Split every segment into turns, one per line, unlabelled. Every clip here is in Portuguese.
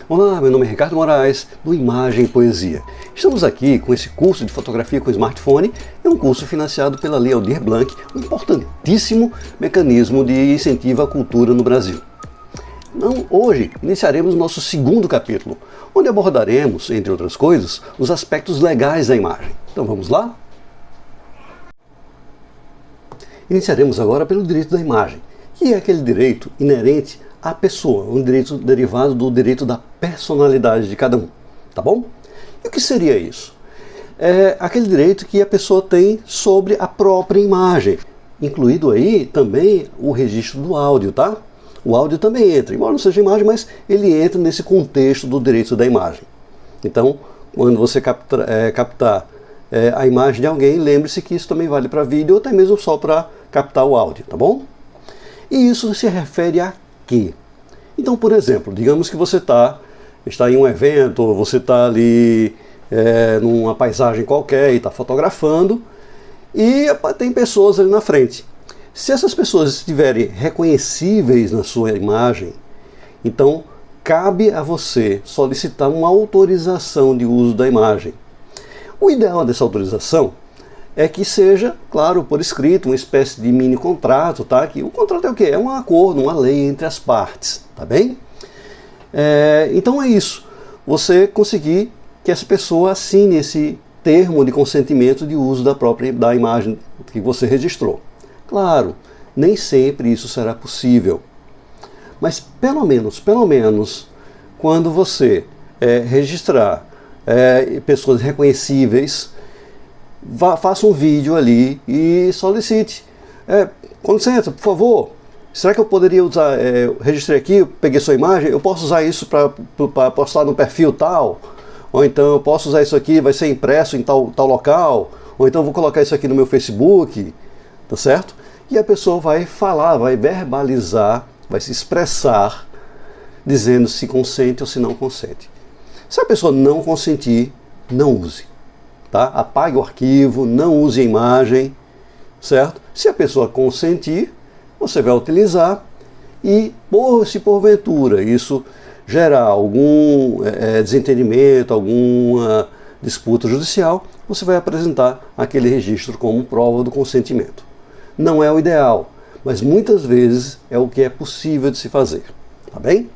Olá, meu nome é Ricardo Moraes, do Imagem e Poesia. Estamos aqui com esse curso de fotografia com smartphone, é um curso financiado pela Lei Aldir Blanc, um importantíssimo mecanismo de incentivo à cultura no Brasil. Então, hoje iniciaremos nosso segundo capítulo, onde abordaremos, entre outras coisas, os aspectos legais da imagem. Então vamos lá? Iniciaremos agora pelo direito da imagem, que é aquele direito inerente à pessoa, um direito derivado do direito da personalidade de cada um, tá bom? E o que seria isso? É aquele direito que a pessoa tem sobre a própria imagem, incluído aí também o registro do áudio, tá? O áudio também entra, embora não seja imagem, mas ele entra nesse contexto do direito da imagem. Então, quando você captar a imagem de alguém, lembre-se que isso também vale para vídeo ou até mesmo só para captar o áudio, tá bom? E isso se refere a quê? Então, por exemplo, digamos que você está em um evento, ou você está ali numa paisagem qualquer e está fotografando, e tem pessoas ali na frente. Se essas pessoas estiverem reconhecíveis na sua imagem, então cabe a você solicitar uma autorização de uso da imagem. O ideal dessa autorização é que seja, claro, por escrito, uma espécie de mini contrato, tá? Que o contrato é o quê? É um acordo, uma lei entre as partes, tá bem? Então é isso, você conseguir que essa pessoa assine esse termo de consentimento de uso da imagem que você registrou. Claro, nem sempre isso será possível, mas pelo menos, quando você registrar pessoas reconhecíveis, faça um vídeo ali e solicite. Com licença, por favor, será que eu poderia usar, registrei aqui, eu peguei sua imagem, eu posso usar isso para postar no perfil tal? Ou então eu posso usar isso aqui, vai ser impresso em tal local? Ou então eu vou colocar isso aqui no meu Facebook, tá certo? E a pessoa vai falar, vai verbalizar, vai se expressar, dizendo se consente ou se não consente. Se a pessoa não consentir, não use. Tá? Apague o arquivo, não use a imagem, certo? Se a pessoa consentir, você vai utilizar e, se porventura isso gerar algum desentendimento, alguma disputa judicial, você vai apresentar aquele registro como prova do consentimento. Não é o ideal, mas muitas vezes é o que é possível de se fazer, tá bem?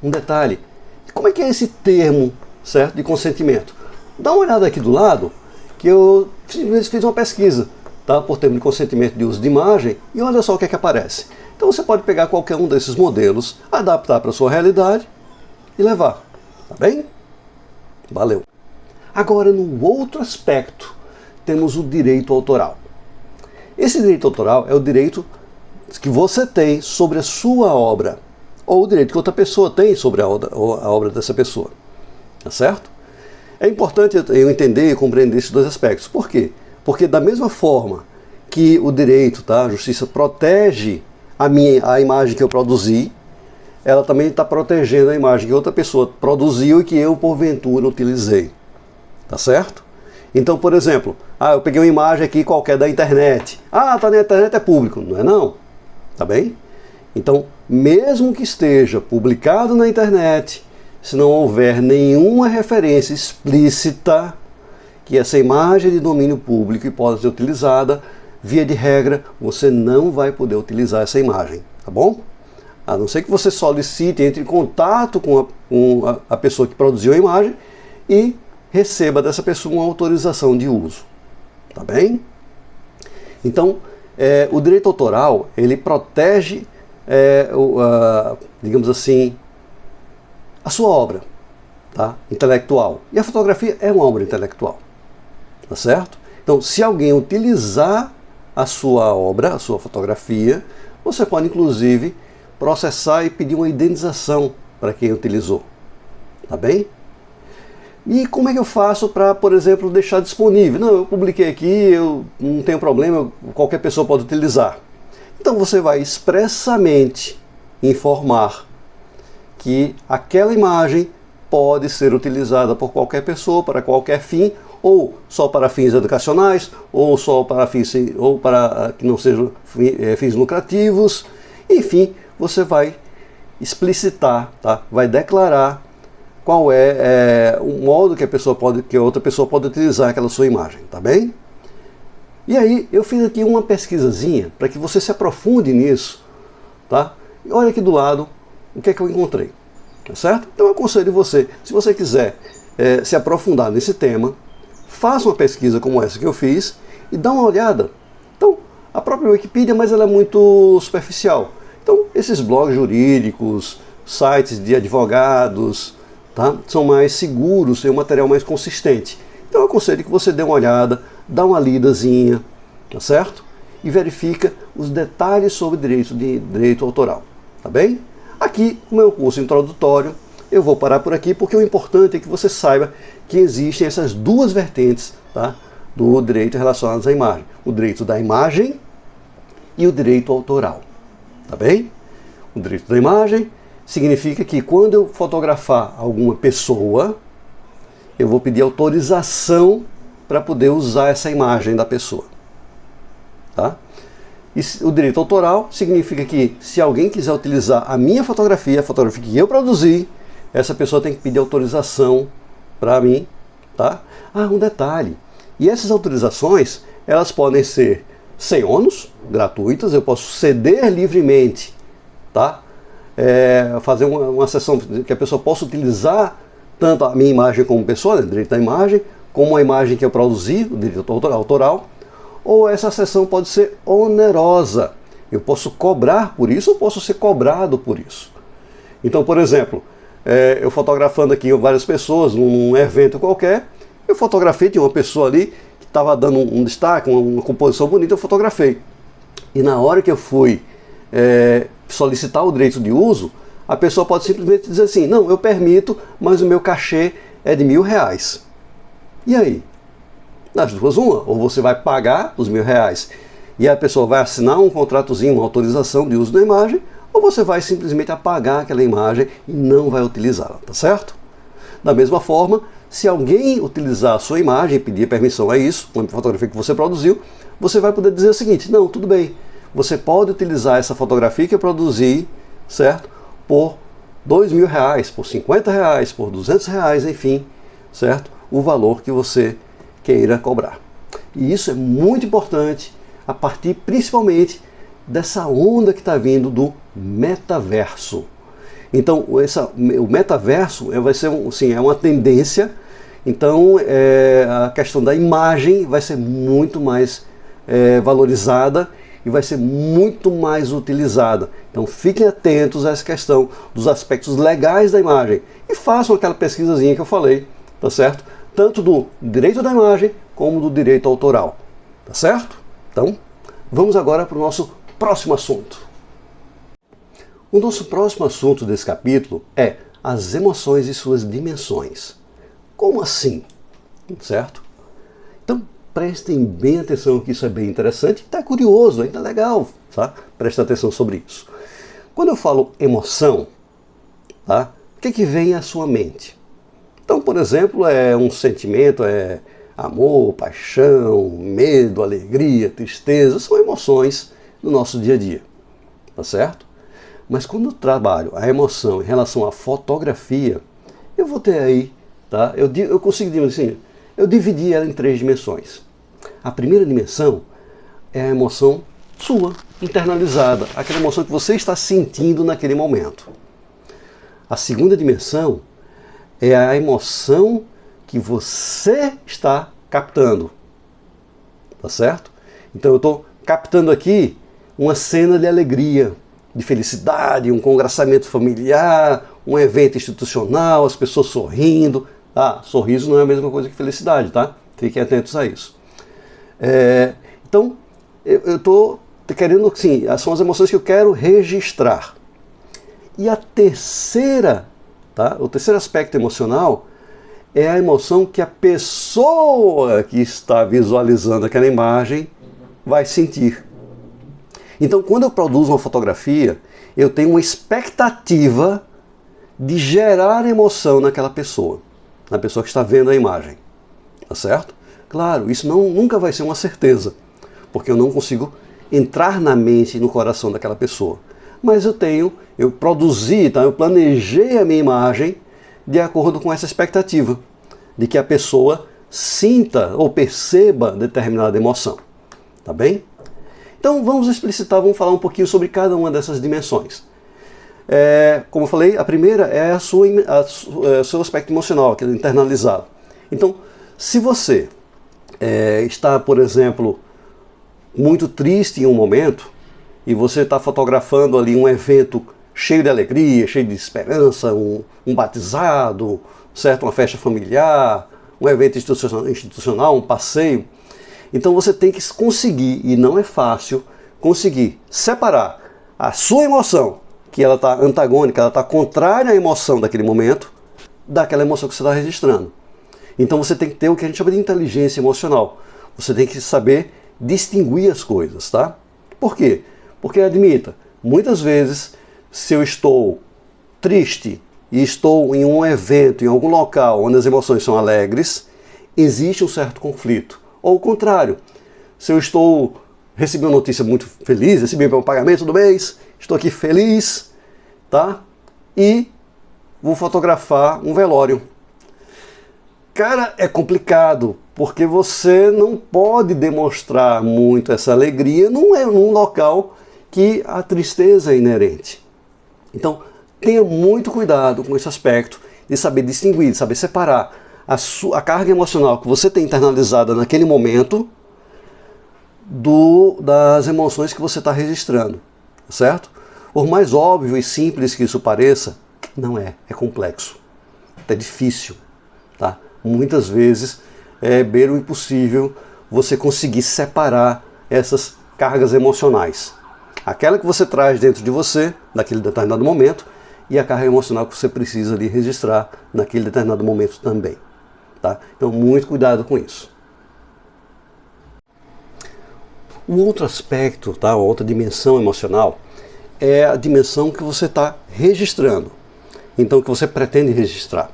Um detalhe, como é que é esse termo, certo, de consentimento? Dá uma olhada aqui do lado, que eu fiz uma pesquisa, tá, por termo de consentimento de uso de imagem, e olha só o que é que aparece. Então você pode pegar qualquer um desses modelos, adaptar para a sua realidade e levar, tá bem? Valeu! Agora, no outro aspecto, temos o direito autoral. Esse direito autoral é o direito que você tem sobre a sua obra, ou o direito que outra pessoa tem sobre a obra dessa pessoa. Tá certo? É importante eu entender e compreender esses dois aspectos. Por quê? Porque da mesma forma que o direito, tá, a justiça protege a imagem que eu produzi, ela também está protegendo a imagem que outra pessoa produziu e que eu, porventura, utilizei. Tá certo? Então, por exemplo, eu peguei uma imagem aqui qualquer da internet. Tá na internet, é público. Não é não? Tá bem? Então, mesmo que esteja publicado na internet, se não houver nenhuma referência explícita que essa imagem é de domínio público e pode ser utilizada, via de regra, você não vai poder utilizar essa imagem, tá bom? A não ser que você solicite, entre em contato com a pessoa que produziu a imagem e receba dessa pessoa uma autorização de uso, tá bem? Então, o direito autoral, ele protege, digamos assim, a sua obra, tá? Intelectual. E a fotografia é uma obra intelectual, tá certo? Então, se alguém utilizar a sua obra, a sua fotografia, você pode inclusive processar e pedir uma indenização para quem utilizou, tá bem? E como é que eu faço para, por exemplo, deixar disponível? Não, eu publiquei aqui, eu não tenho problema, qualquer pessoa pode utilizar. Então você vai expressamente informar que aquela imagem pode ser utilizada por qualquer pessoa, para qualquer fim, ou só para fins educacionais, ou só para fins, ou para que não sejam fins lucrativos. Enfim, você vai explicitar, tá? Vai declarar qual é o modo que a outra pessoa pode utilizar aquela sua imagem, tá bem? E aí eu fiz aqui uma pesquisazinha para que você se aprofunde nisso, tá? E olha aqui do lado o que é que eu encontrei, tá certo? Então eu aconselho você, se você quiser se aprofundar nesse tema, faça uma pesquisa como essa que eu fiz e dá uma olhada. Então, a própria Wikipedia, mas ela é muito superficial. Então, esses blogs jurídicos, sites de advogados, tá, são mais seguros, tem um material mais consistente. Então, eu aconselho que você dê uma olhada, dá uma lidazinha, tá certo? E verifica os detalhes sobre direito autoral, tá bem? Aqui, no meu curso introdutório, eu vou parar por aqui porque o importante é que você saiba que existem essas duas vertentes, tá, do direito relacionados à imagem. O direito da imagem e o direito autoral, tá bem? O direito da imagem significa que quando eu fotografar alguma pessoa, eu vou pedir autorização para poder usar essa imagem da pessoa, tá? E o direito autoral significa que se alguém quiser utilizar a minha fotografia, a fotografia que eu produzi, essa pessoa tem que pedir autorização para mim, tá? Ah, um detalhe. E essas autorizações, elas podem ser sem ônus, gratuitas, eu posso ceder livremente, tá? Fazer uma sessão que a pessoa possa utilizar tanto a minha imagem como pessoa, né, direito da imagem, como a imagem que eu produzi, o direito autoral, ou essa sessão pode ser onerosa. Eu posso cobrar por isso ou posso ser cobrado por isso. Então, por exemplo, eu fotografando aqui várias pessoas num evento qualquer, eu fotografei, tinha uma pessoa ali que estava dando um destaque, uma composição bonita, eu fotografei. E na hora que eu fui solicitar o direito de uso, a pessoa pode simplesmente dizer assim, não, eu permito, mas o meu cachê é de R$1.000. E aí? Das duas uma, ou você vai pagar os R$1.000 e a pessoa vai assinar um contratozinho, uma autorização de uso da imagem, ou você vai simplesmente apagar aquela imagem e não vai utilizá-la, tá certo? Da mesma forma, se alguém utilizar a sua imagem e pedir permissão a isso, uma fotografia que você produziu, você vai poder dizer o seguinte, não, tudo bem, você pode utilizar essa fotografia que eu produzi, certo? Por R$2.000, por R$50, por R$200, enfim, certo? O valor que você queira cobrar. E isso é muito importante a partir principalmente dessa onda que está vindo do metaverso. Então, o metaverso vai ser uma tendência. Então, a questão da imagem vai ser muito mais valorizada e vai ser muito mais utilizada. Então, fiquem atentos a essa questão dos aspectos legais da imagem e façam aquela pesquisazinha que eu falei, tá certo? Tanto do direito da imagem como do direito autoral, tá certo? Então, vamos agora para o nosso próximo assunto. O nosso próximo assunto desse capítulo é as emoções e suas dimensões. Como assim? Certo? Então, prestem bem atenção que isso é bem interessante, está curioso, ainda legal, tá? Prestem atenção sobre isso. Quando eu falo emoção, tá? O que vem à sua mente? Então, por exemplo, é um sentimento, é amor, paixão, medo, alegria, tristeza, são emoções no nosso dia a dia, tá certo? Mas quando eu trabalho a emoção em relação à fotografia, eu vou ter aí, tá? Eu consigo dizer assim, eu dividi ela em 3 dimensões. A primeira dimensão é a emoção sua, internalizada, aquela emoção que você está sentindo naquele momento. A segunda dimensão é a emoção que você está captando, tá certo? Então eu estou captando aqui uma cena de alegria, de felicidade, um congraçamento familiar, um evento institucional, as pessoas sorrindo. Ah, sorriso não é a mesma coisa que felicidade, tá? Fiquem atentos a isso. Então, eu estou querendo, sim, são as emoções que eu quero registrar. E a terceira, tá? O terceiro aspecto emocional é a emoção que a pessoa que está visualizando aquela imagem vai sentir. Então, quando eu produzo uma fotografia, eu tenho uma expectativa de gerar emoção naquela pessoa, na pessoa que está vendo a imagem, tá certo? Claro, isso nunca vai ser uma certeza, porque eu não consigo entrar na mente e no coração daquela pessoa. Mas eu produzi, tá? Eu planejei a minha imagem de acordo com essa expectativa, de que a pessoa sinta ou perceba determinada emoção, tá bem? Então vamos explicitar, vamos falar um pouquinho sobre cada uma dessas dimensões. Como eu falei, a primeira é o seu aspecto emocional, aquele internalizado. Então, se você está, por exemplo, muito triste em um momento, e você está fotografando ali um evento cheio de alegria, cheio de esperança, um batizado, certo? Uma festa familiar, um evento institucional, um passeio. Então você tem que conseguir, e não é fácil, conseguir separar a sua emoção, que ela está antagônica, ela está contrária à emoção daquele momento, daquela emoção que você está registrando. Então você tem que ter o que a gente chama de inteligência emocional. Você tem que saber distinguir as coisas, tá? Por quê? Porque, admita, muitas vezes, se eu estou triste e estou em um evento, em algum local onde as emoções são alegres, existe um certo conflito. Ou o contrário, se eu recebi uma notícia muito feliz, recebi meu pagamento do mês, estou aqui feliz, tá? E vou fotografar um velório. Cara, é complicado, porque você não pode demonstrar muito essa alegria num local que a tristeza é inerente. Então, tenha muito cuidado com esse aspecto de saber distinguir, de saber separar a carga emocional que você tem internalizada naquele momento das emoções que você está registrando, certo? Por mais óbvio e simples que isso pareça, não é complexo, é difícil, tá? Muitas vezes é beira o impossível você conseguir separar essas cargas emocionais. Aquela que você traz dentro de você, naquele determinado momento, e a carga emocional que você precisa ali registrar naquele determinado momento também. Tá? Então, muito cuidado com isso. O outro aspecto, tá? Outra dimensão emocional, é a dimensão que você está registrando. Então, que você pretende registrar.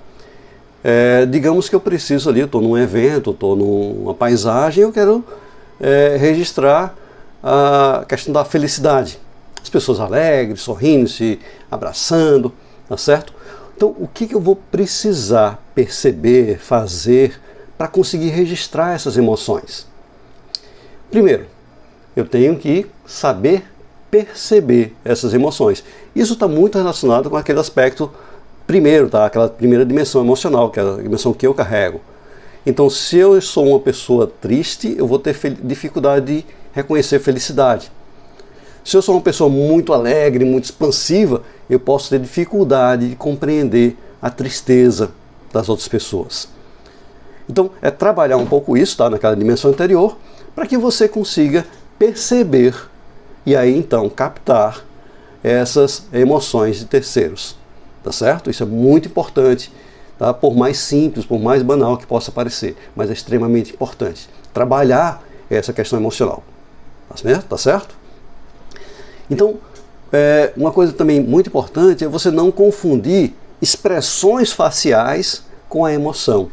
Digamos que eu preciso ali, eu estou num evento, estou numa paisagem, eu quero registrar a questão da felicidade. As pessoas alegres, sorrindo, se abraçando, tá certo? Então, o que eu vou precisar perceber, fazer para conseguir registrar essas emoções? Primeiro, eu tenho que saber perceber essas emoções. Isso está muito relacionado com aquele aspecto primeiro, tá? Aquela primeira dimensão emocional, que é a dimensão que eu carrego. Então, se eu sou uma pessoa triste, eu vou ter dificuldade de reconhecer felicidade. Se eu sou uma pessoa muito alegre, muito expansiva, eu posso ter dificuldade de compreender a tristeza das outras pessoas. Então, é trabalhar um pouco isso, tá? Naquela dimensão anterior, para que você consiga perceber e aí então captar essas emoções de terceiros. Tá certo? Isso é muito importante, tá? Por mais simples, por mais banal que possa parecer, mas é extremamente importante trabalhar essa questão emocional. Tá certo? Então, uma coisa também muito importante é você não confundir expressões faciais com a emoção.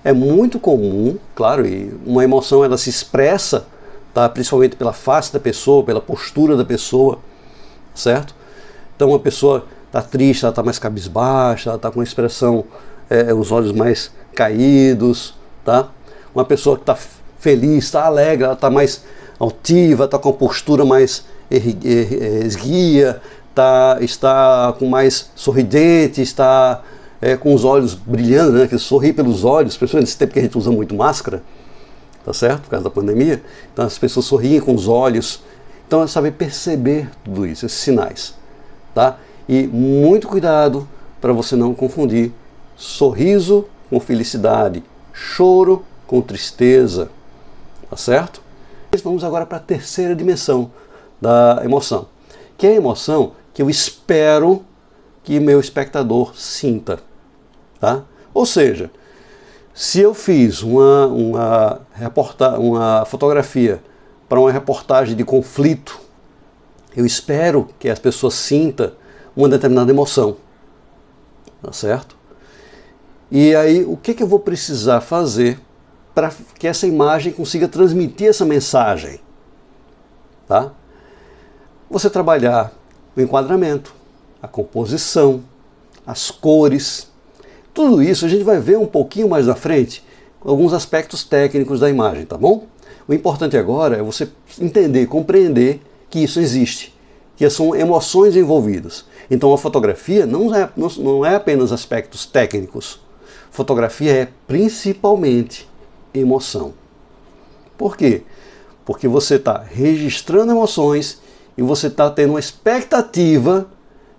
É muito comum, claro, e uma emoção ela se expressa, tá? Principalmente pela face da pessoa, pela postura da pessoa, certo? Então, uma pessoa está triste, ela está mais cabisbaixa, ela está com a expressão, os olhos mais caídos, tá? Uma pessoa que está feliz, está alegre, ela está mais altiva, está com a postura mais esguia, está com mais sorridente, está com os olhos brilhando, né? Que sorri pelos olhos, principalmente nesse tempo que a gente usa muito máscara, tá certo? Por causa da pandemia. Então as pessoas sorriem com os olhos. Então é saber perceber tudo isso, esses sinais, tá? E muito cuidado para você não confundir sorriso com felicidade, choro com tristeza, tá certo? Vamos agora para a terceira dimensão da emoção, que é a emoção que eu espero que meu espectador sinta, tá? Ou seja, se eu fiz uma fotografia para uma reportagem de conflito, eu espero que as pessoas sintam uma determinada emoção, tá certo? E aí, o que eu vou precisar fazer para que essa imagem consiga transmitir essa mensagem? Tá? Você trabalhar o enquadramento, a composição, as cores, tudo isso a gente vai ver um pouquinho mais na frente, alguns aspectos técnicos da imagem, tá bom? O importante agora é você entender, compreender que isso existe, que são emoções envolvidas. Então a fotografia não é apenas aspectos técnicos. Fotografia é principalmente emoção. Por quê? Porque você está registrando emoções e você está tendo uma expectativa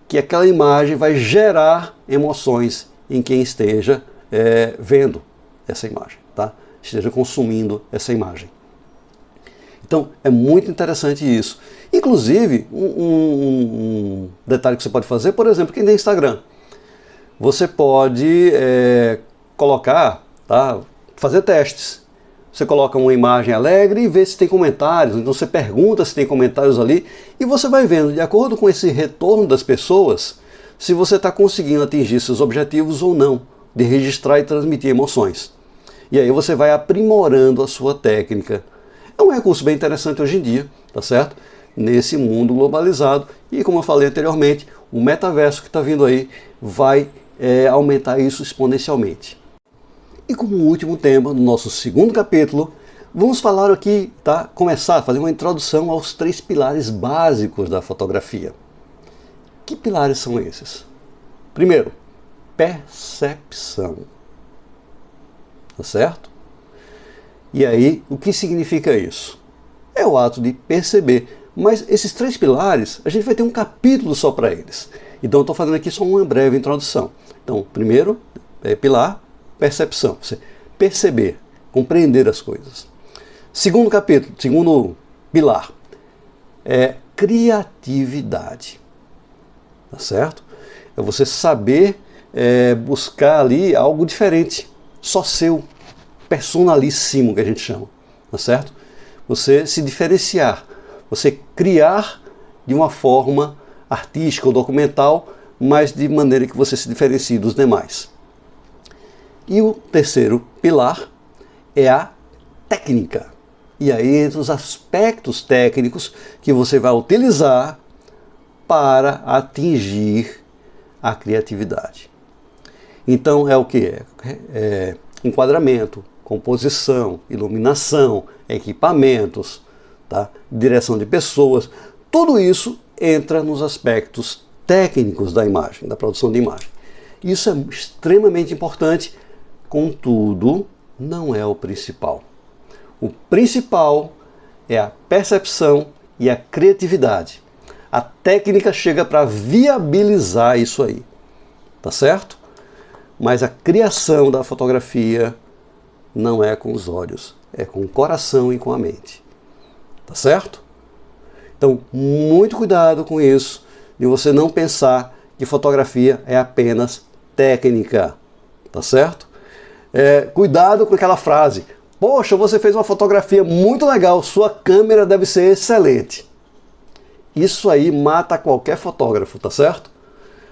que aquela imagem vai gerar emoções em quem esteja vendo essa imagem, tá? Esteja consumindo essa imagem. Então é muito interessante isso. Inclusive, um detalhe que você pode fazer, por exemplo, quem tem Instagram. Você pode colocar, tá? Fazer testes. Você coloca uma imagem alegre e vê se tem comentários. Então você pergunta se tem comentários ali e você vai vendo, de acordo com esse retorno das pessoas, se você está conseguindo atingir seus objetivos ou não, de registrar e transmitir emoções. E aí você vai aprimorando a sua técnica. É um recurso bem interessante hoje em dia, tá certo? Nesse mundo globalizado. E como eu falei anteriormente, o metaverso que está vindo aí vai aumentar isso exponencialmente. E como último tema, no nosso segundo capítulo, vamos falar aqui, tá? Começar a fazer uma introdução aos 3 pilares básicos da fotografia. Que pilares são esses? Primeiro, percepção. Tá certo? E aí, o que significa isso? É o ato de perceber. Mas esses 3 pilares, a gente vai ter um capítulo só para eles. Então eu estou fazendo aqui só uma breve introdução. Então, primeiro pilar, percepção. Você perceber, compreender as coisas. Segundo pilar, é criatividade. Tá certo? É você saber buscar ali algo diferente, só seu, personalíssimo, que a gente chama. Tá certo? Você se diferenciar, você criar de uma forma artística ou documental, mas de maneira que você se diferencie dos demais. E o terceiro pilar é a técnica. E aí entre os aspectos técnicos que você vai utilizar para atingir a criatividade. Então é o que? Enquadramento, composição, iluminação, equipamentos, tá? Direção de pessoas. Tudo isso entra nos aspectos técnicos da imagem, da produção de imagem. Isso é extremamente importante, contudo, não é o principal. O principal é a percepção e a criatividade. A técnica chega para viabilizar isso aí, tá certo? Mas a criação da fotografia não é com os olhos, é com o coração e com a mente, tá certo? Então, muito cuidado com isso, de você não pensar que fotografia é apenas técnica, tá certo? Cuidado com aquela frase, poxa, você fez uma fotografia muito legal, sua câmera deve ser excelente. Isso aí mata qualquer fotógrafo, tá certo?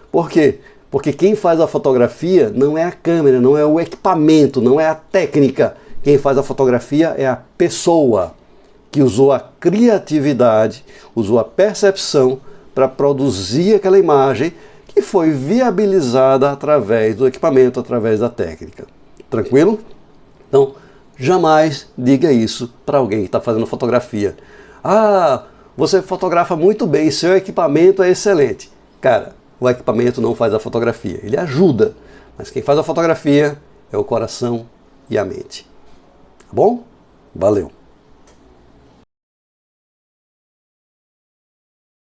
Por quê? Porque quem faz a fotografia não é a câmera, não é o equipamento, não é a técnica. Quem faz a fotografia é a pessoa que usou a criatividade, usou a percepção para produzir aquela imagem que foi viabilizada através do equipamento, através da técnica. Tranquilo? Então, jamais diga isso para alguém que está fazendo fotografia. Ah, você fotografa muito bem, seu equipamento é excelente. Cara, o equipamento não faz a fotografia, ele ajuda, mas quem faz a fotografia é o coração e a mente. Tá bom? Valeu!